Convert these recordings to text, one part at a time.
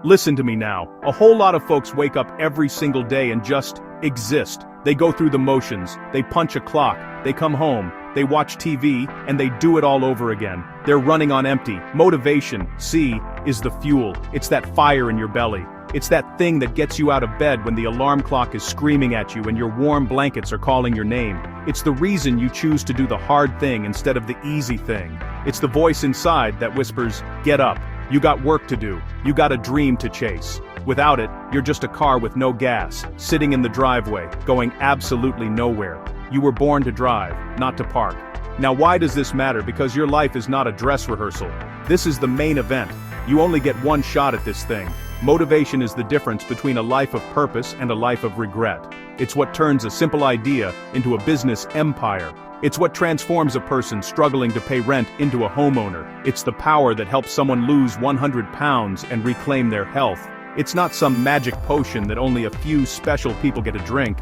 Listen to me now. A whole lot of folks wake up every single day and just exist. They go through the motions, they punch a clock, they come home, they watch TV, and they do it all over again. They're running on empty. Motivation, see, is the fuel. It's that fire in your belly. It's that thing that gets you out of bed when the alarm clock is screaming at you and your warm blankets are calling your name. It's the reason you choose to do the hard thing instead of the easy thing. It's the voice inside that whispers, "Get up. You got work to do. You got a dream to chase." Without it, you're just a car with no gas, sitting in the driveway, going absolutely nowhere. You were born to drive, not to park. Now why does this matter? Because your life is not a dress rehearsal. This is the main event. You only get one shot at this thing. Motivation is the difference between a life of purpose and a life of regret. It's what turns a simple idea into a business empire. It's what transforms a person struggling to pay rent into a homeowner. It's the power that helps someone lose 100 pounds and reclaim their health. It's not some magic potion that only a few special people get to drink.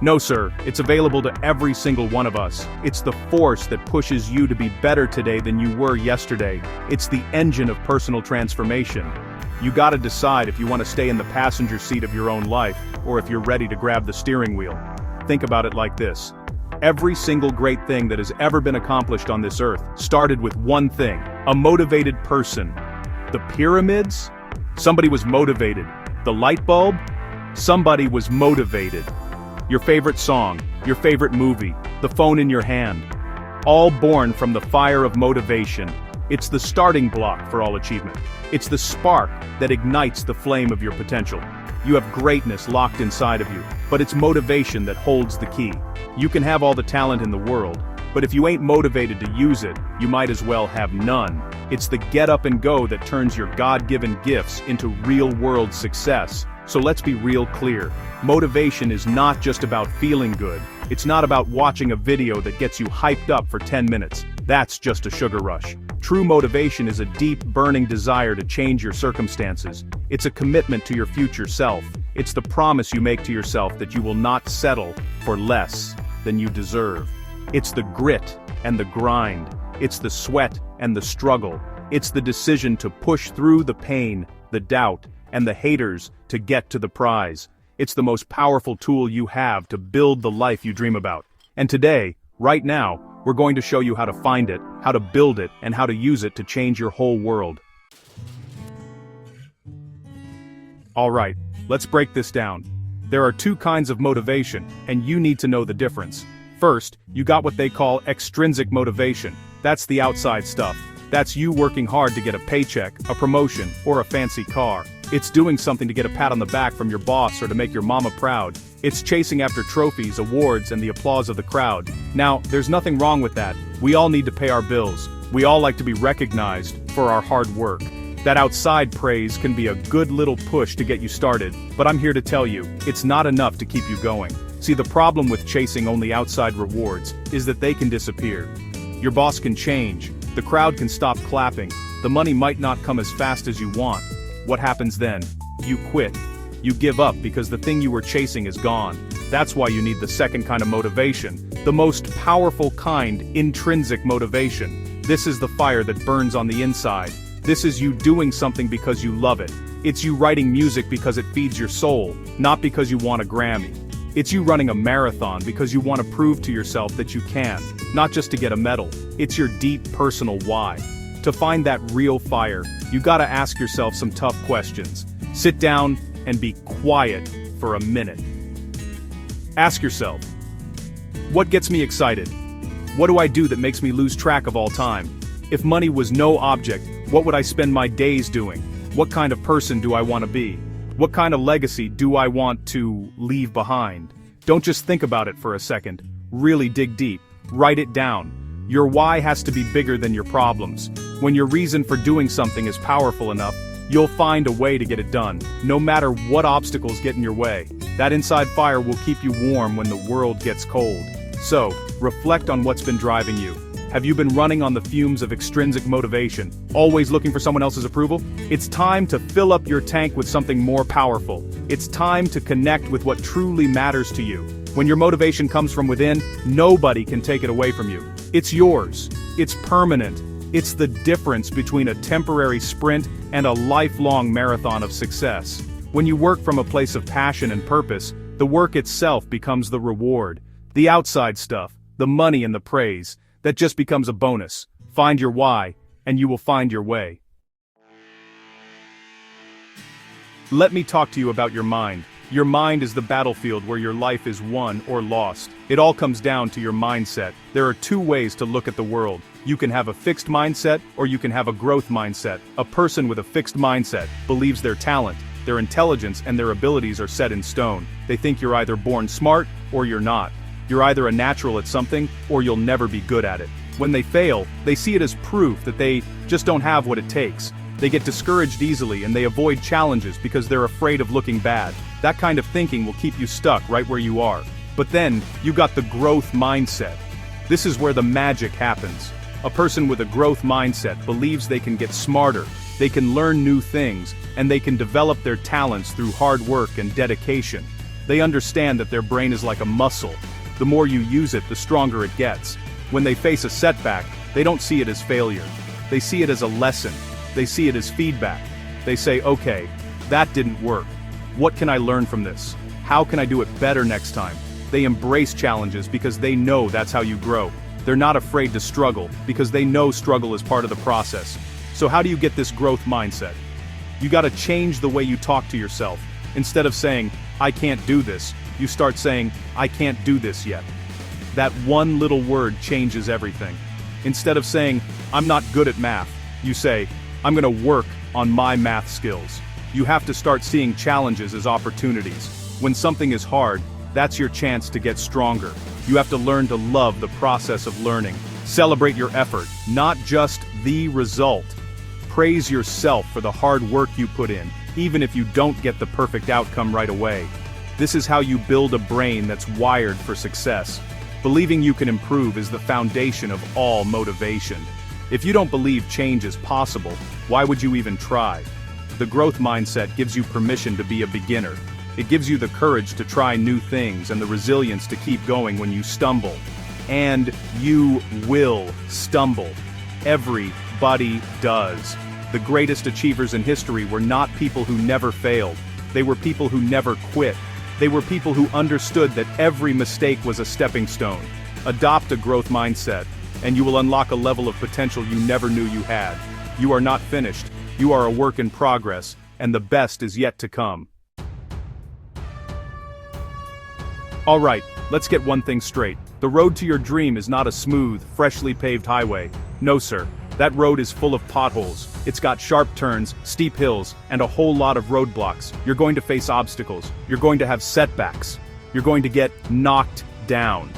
No sir, it's available to every single one of us. It's the force that pushes you to be better today than you were yesterday. It's the engine of personal transformation. You gotta decide if you want to stay in the passenger seat of your own life, or if you're ready to grab the steering wheel. Think about it like this. Every single great thing that has ever been accomplished on this earth started with one thing: a motivated person. The pyramids? Somebody was motivated. The light bulb? Somebody was motivated. Your favorite song, your favorite movie, the phone in your hand. All born from the fire of motivation. It's the starting block for all achievement. It's the spark that ignites the flame of your potential. You have greatness locked inside of you, but it's motivation that holds the key. You can have all the talent in the world, but if you ain't motivated to use it, you might as well have none. It's the get up and go that turns your God-given gifts into real-world success. So let's be real clear. Motivation is not just about feeling good. It's not about watching a video that gets you hyped up for 10 minutes. That's just a sugar rush. True motivation is a deep, burning desire to change your circumstances. It's a commitment to your future self. It's the promise you make to yourself that you will not settle for less than you deserve. It's the grit and the grind. It's the sweat and the struggle. It's the decision to push through the pain, the doubt, and the haters to get to the prize. It's the most powerful tool you have to build the life you dream about. And today, right now, we're going to show you how to find it, how to build it, and how to use it to change your whole world. Alright, let's break this down. There are two kinds of motivation, and you need to know the difference. First, you got what they call extrinsic motivation. That's the outside stuff. That's you working hard to get a paycheck, a promotion, or a fancy car. It's doing something to get a pat on the back from your boss or to make your mama proud. It's chasing after trophies, awards, and the applause of the crowd. Now, there's nothing wrong with that. We all need to pay our bills. We all like to be recognized for our hard work. That outside praise can be a good little push to get you started, but I'm here to tell you, it's not enough to keep you going. See, the problem with chasing only outside rewards is that they can disappear. Your boss can change, the crowd can stop clapping, the money might not come as fast as you want. What happens then? You quit. You give up because the thing you were chasing is gone. That's why you need the second kind of motivation, the most powerful kind, intrinsic motivation. This is the fire that burns on the inside. This is you doing something because you love it. It's you writing music because it feeds your soul, not because you want a Grammy. It's you running a marathon because you want to prove to yourself that you can, not just to get a medal. It's your deep personal why. To find that real fire, you gotta ask yourself some tough questions. Sit down and be quiet for a minute. Ask yourself, what gets me excited? What do I do that makes me lose track of all time? If money was no object, what would I spend my days doing? What kind of person do I want to be? What kind of legacy do I want to leave behind? Don't just think about it for a second. Really dig deep. Write it down. Your why has to be bigger than your problems. When your reason for doing something is powerful enough, you'll find a way to get it done, no matter what obstacles get in your way. That inside fire will keep you warm when the world gets cold. So, reflect on what's been driving you. Have you been running on the fumes of extrinsic motivation, always looking for someone else's approval? It's time to fill up your tank with something more powerful. It's time to connect with what truly matters to you. When your motivation comes from within, nobody can take it away from you. It's yours. It's permanent. It's the difference between a temporary sprint and a lifelong marathon of success. When you work from a place of passion and purpose, the work itself becomes the reward. The outside stuff, the money and the praise, that just becomes a bonus. Find your why, and you will find your way. Let me talk to you about your mind. Your mind is the battlefield where your life is won or lost. It all comes down to your mindset. There are two ways to look at the world. You can have a fixed mindset, or you can have a growth mindset. A person with a fixed mindset believes their talent, their intelligence, and their abilities are set in stone. They think you're either born smart, or you're not. You're either a natural at something, or you'll never be good at it. When they fail, they see it as proof that they just don't have what it takes. They get discouraged easily and they avoid challenges because they're afraid of looking bad. That kind of thinking will keep you stuck right where you are. But then, you got the growth mindset. This is where the magic happens. A person with a growth mindset believes they can get smarter, they can learn new things, and they can develop their talents through hard work and dedication. They understand that their brain is like a muscle. The more you use it, the stronger it gets. When they face a setback, they don't see it as failure. They see it as a lesson. They see it as feedback. They say, okay, that didn't work. What can I learn from this? How can I do it better next time? They embrace challenges because they know that's how you grow. They're not afraid to struggle because they know struggle is part of the process. So how do you get this growth mindset? You gotta change the way you talk to yourself. Instead of saying, I can't do this, you start saying, I can't do this yet. That one little word changes everything. Instead of saying, I'm not good at math, you say, I'm gonna work on my math skills. You have to start seeing challenges as opportunities. When something is hard, that's your chance to get stronger. You have to learn to love the process of learning. Celebrate your effort, not just the result. Praise yourself for the hard work you put in, even if you don't get the perfect outcome right away. This is how you build a brain that's wired for success. Believing you can improve is the foundation of all motivation. If you don't believe change is possible, why would you even try? The growth mindset gives you permission to be a beginner. It gives you the courage to try new things and the resilience to keep going when you stumble. And you will stumble. Everybody does. The greatest achievers in history were not people who never failed. They were people who never quit. They were people who understood that every mistake was a stepping stone. Adopt a growth mindset, and you will unlock a level of potential you never knew you had. You are not finished. You are a work in progress, and the best is yet to come. Alright, let's get one thing straight. The road to your dream is not a smooth, freshly paved highway. No sir, that road is full of potholes. It's got sharp turns, steep hills, and a whole lot of roadblocks. You're going to face obstacles. You're going to have setbacks. You're going to get knocked down.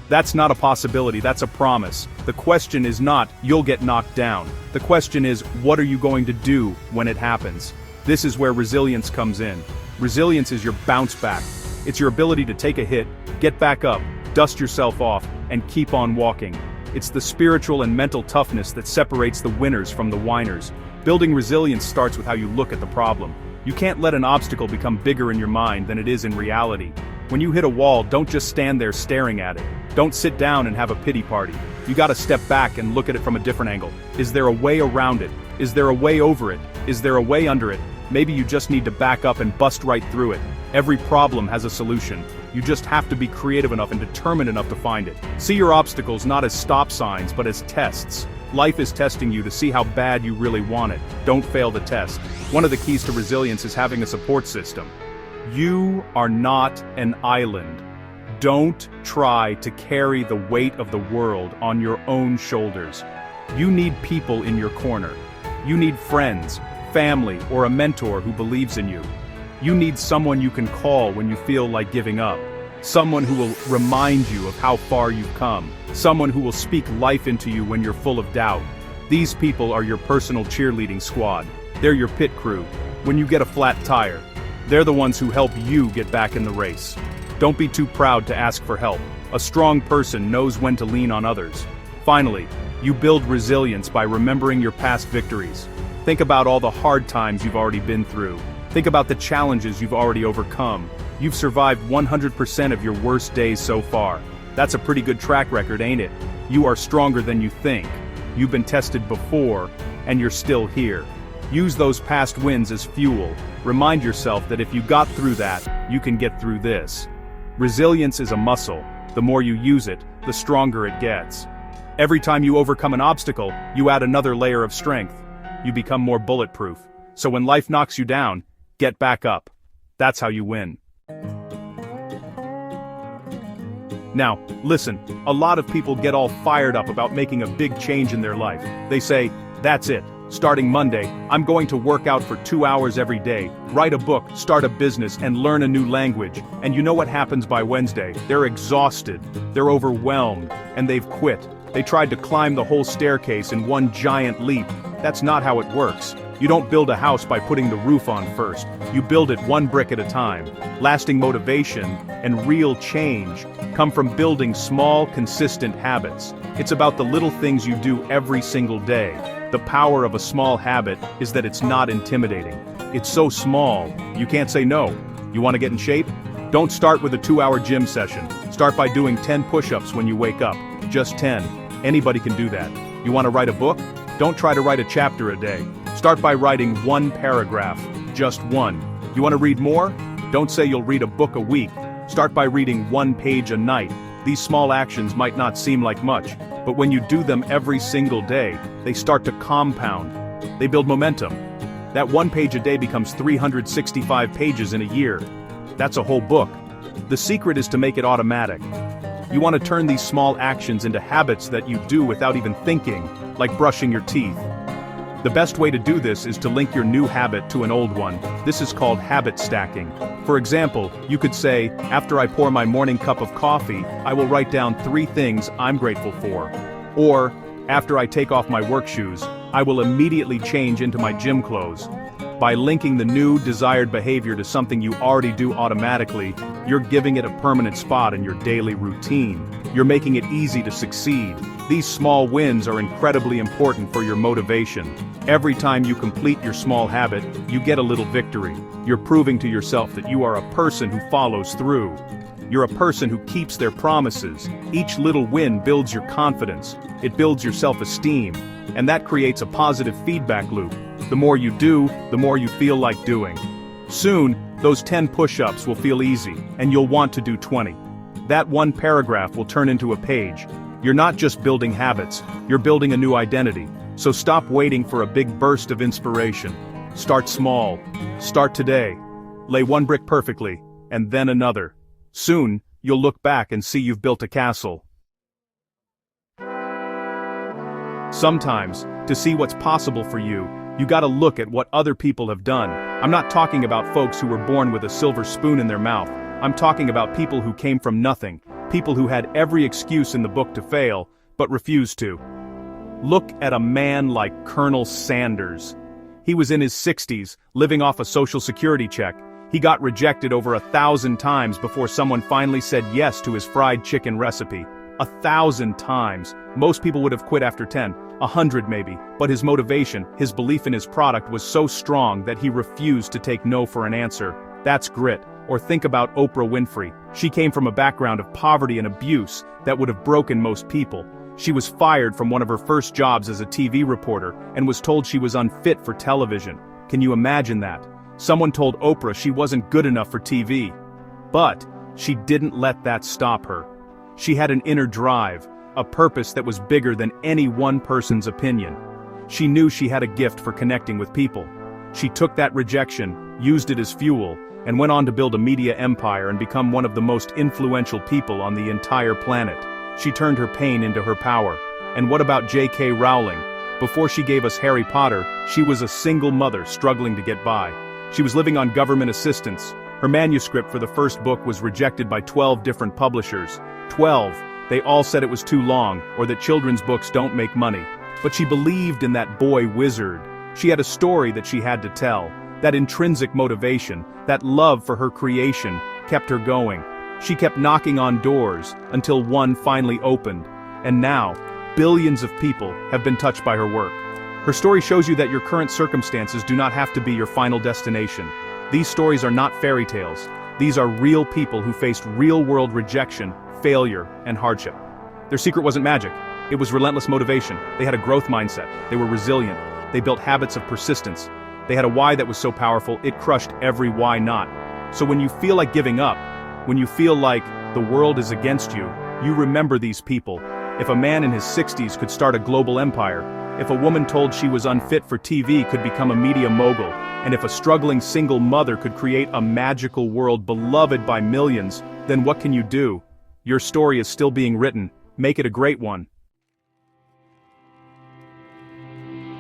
That's not a possibility, that's a promise. The question is not, you'll get knocked down. The question is, what are you going to do when it happens? This is where resilience comes in. Resilience is your bounce back. It's your ability to take a hit, get back up, dust yourself off, and keep on walking. It's the spiritual and mental toughness that separates the winners from the whiners. Building resilience starts with how you look at the problem. You can't let an obstacle become bigger in your mind than it is in reality. When you hit a wall, don't just stand there staring at it. Don't sit down and have a pity party. You gotta step back and look at it from a different angle. Is there a way around it? Is there a way over it? Is there a way under it? Maybe you just need to back up and bust right through it. Every problem has a solution. You just have to be creative enough and determined enough to find it. See your obstacles not as stop signs, but as tests. Life is testing you to see how bad you really want it. Don't fail the test. One of the keys to resilience is having a support system. You are not an island. Don't try to carry the weight of the world on your own shoulders. You need people in your corner. You need friends, family, or a mentor who believes in you. You need someone you can call when you feel like giving up. Someone who will remind you of how far you've come. Someone who will speak life into you when you're full of doubt. These people are your personal cheerleading squad. They're your pit crew. When you get a flat tire, they're the ones who help you get back in the race. Don't be too proud to ask for help. A strong person knows when to lean on others. Finally, you build resilience by remembering your past victories. Think about all the hard times you've already been through. Think about the challenges you've already overcome. You've survived 100% of your worst days so far. That's a pretty good track record, ain't it? You are stronger than you think. You've been tested before, and you're still here. Use those past wins as fuel. Remind yourself that if you got through that, you can get through this. Resilience is a muscle. The more you use it, the stronger it gets. Every time you overcome an obstacle, you add another layer of strength. You become more bulletproof. So when life knocks you down, get back up. That's how you win. Now, listen, a lot of people get all fired up about making a big change in their life. They say, that's it. Starting Monday, I'm going to work out for 2 hours every day, write a book, start a business, and learn a new language. And you know what happens by Wednesday? They're exhausted, they're overwhelmed, and they've quit. They tried to climb the whole staircase in one giant leap. That's not how it works. You don't build a house by putting the roof on first. You build it one brick at a time. Lasting motivation and real change come from building small, consistent habits. It's about the little things you do every single day. The power of a small habit is that it's not intimidating. It's so small, you can't say no. You want to get in shape? Don't start with a 2-hour gym session. Start by doing 10 push-ups when you wake up. Just 10. Anybody can do that. You want to write a book? Don't try to write a chapter a day. Start by writing 1 paragraph. Just 1. You want to read more? Don't say you'll read a book a week. Start by reading 1 page a night. These small actions might not seem like much, but when you do them every single day, they start to compound. They build momentum. That 1 page a day becomes 365 pages in a year. That's a whole book. The secret is to make it automatic. You want to turn these small actions into habits that you do without even thinking, like brushing your teeth. The best way to do this is to link your new habit to an old one. This is called habit stacking. For example, you could say, after I pour my morning cup of coffee, I will write down 3 things I'm grateful for. Or, after I take off my work shoes, I will immediately change into my gym clothes. By linking the new, desired behavior to something you already do automatically, you're giving it a permanent spot in your daily routine. You're making it easy to succeed. These small wins are incredibly important for your motivation. Every time you complete your small habit, you get a little victory. You're proving to yourself that you are a person who follows through. You're a person who keeps their promises. Each little win builds your confidence. It builds your self-esteem. And that creates a positive feedback loop. The more you do, the more you feel like doing. Soon, those 10 push-ups will feel easy, and you'll want to do 20. That 1 paragraph will turn into a page. You're not just building habits, you're building a new identity. So stop waiting for a big burst of inspiration. Start small. Start today. Lay 1 brick perfectly, and then another. Soon, you'll look back and see you've built a castle. Sometimes, to see what's possible for you, you gotta look at what other people have done. I'm not talking about folks who were born with a silver spoon in their mouth. I'm talking about people who came from nothing, people who had every excuse in the book to fail, but refused to. Look at a man like Colonel Sanders. He was in his 60s, living off a Social Security check. He got rejected over 1,000 times before someone finally said yes to his fried chicken recipe. 1,000 times. Most people would have quit after 10, 100 maybe, but his motivation, his belief in his product was so strong that he refused to take no for an answer. That's grit. Or think about Oprah Winfrey. She came from a background of poverty and abuse that would have broken most people. She was fired from one of her first jobs as a TV reporter and was told she was unfit for television. Can you imagine that? Someone told Oprah she wasn't good enough for TV. But she didn't let that stop her. She had an inner drive, a purpose that was bigger than any one person's opinion. She knew she had a gift for connecting with people. She took that rejection, used it as fuel, and went on to build a media empire and become one of the most influential people on the entire planet. She turned her pain into her power. And what about J.K. Rowling? Before she gave us Harry Potter, she was a single mother struggling to get by. She was living on government assistance. Her manuscript for the first book was rejected by 12 different publishers. 12. They all said it was too long, or that children's books don't make money. But she believed in that boy wizard. She had a story that she had to tell. That intrinsic motivation, that love for her creation, kept her going. She kept knocking on doors, until one finally opened. And now, billions of people have been touched by her work. Her story shows you that your current circumstances do not have to be your final destination. These stories are not fairy tales. These are real people who faced real-world rejection, failure, and hardship. Their secret wasn't magic. It was relentless motivation. They had a growth mindset. They were resilient. They built habits of persistence. They had a why that was so powerful, it crushed every why not. So when you feel like giving up, when you feel like the world is against you, you remember these people. If a man in his 60s could start a global empire, if a woman told she was unfit for TV could become a media mogul, and if a struggling single mother could create a magical world beloved by millions, then what can you do? Your story is still being written. Make it a great one.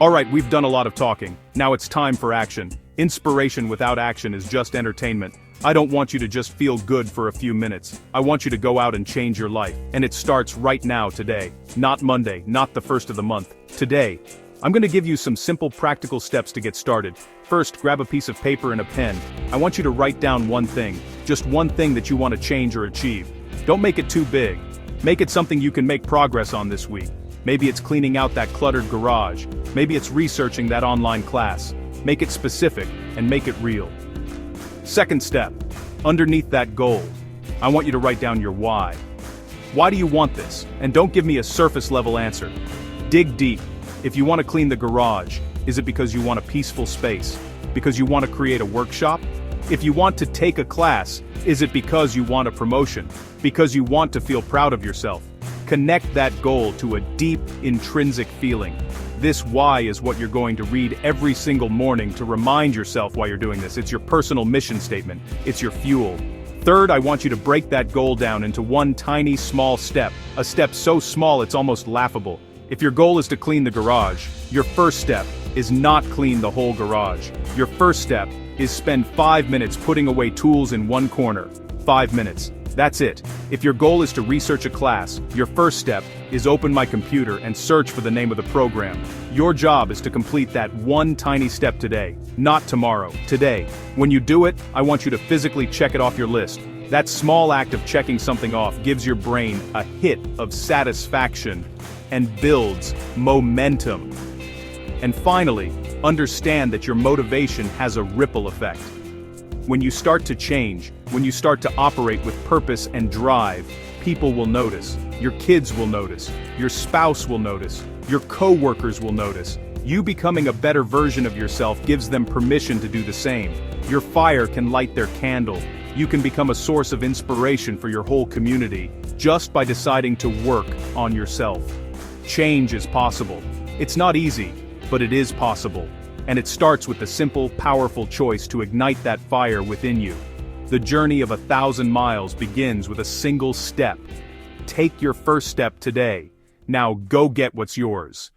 Alright, we've done a lot of talking. Now it's time for action. Inspiration without action is just entertainment. I don't want you to just feel good for a few minutes. I want you to go out and change your life. And it starts right now, today. Not Monday, not the first of the month. Today. I'm going to give you some simple practical steps to get started. First, grab a piece of paper and a pen. I want you to write down one thing. Just one thing that you want to change or achieve. Don't make it too big. Make it something you can make progress on this week. Maybe it's cleaning out that cluttered garage. Maybe it's researching that online class. Make it specific and make it real. Second step, underneath that goal, I want you to write down your why. Why do you want this? And don't give me a surface level answer. Dig deep. If you want to clean the garage, is it because you want a peaceful space? Because you want to create a workshop? If you want to take a class, is it because you want a promotion? Because you want to feel proud of yourself? Connect that goal to a deep, intrinsic feeling. This why is what you're going to read every single morning to remind yourself why you're doing this. It's your personal mission statement. It's your fuel. Third, I want you to break that goal down into one tiny, small step. A step so small it's almost laughable. If your goal is to clean the garage, your first step is not clean the whole garage. Your first step is spend 5 minutes putting away tools in one corner. 5 minutes. That's it. If your goal is to research a class, your first step is open my computer and search for the name of the program. Your job is to complete that one tiny step today, not tomorrow, today. When you do it, I want you to physically check it off your list. That small act of checking something off gives your brain a hit of satisfaction and builds momentum. And finally, understand that your motivation has a ripple effect. When you start to change, when you start to operate with purpose and drive, people will notice. Your kids will notice. Your spouse will notice. Your co-workers will notice. You becoming a better version of yourself gives them permission to do the same. Your fire can light their candle. You can become a source of inspiration for your whole community, just by deciding to work on yourself. Change is possible. It's not easy, but it is possible. And it starts with the simple, powerful choice to ignite that fire within you. The journey of 1,000 miles begins with a single step. Take your first step today. Now go get what's yours.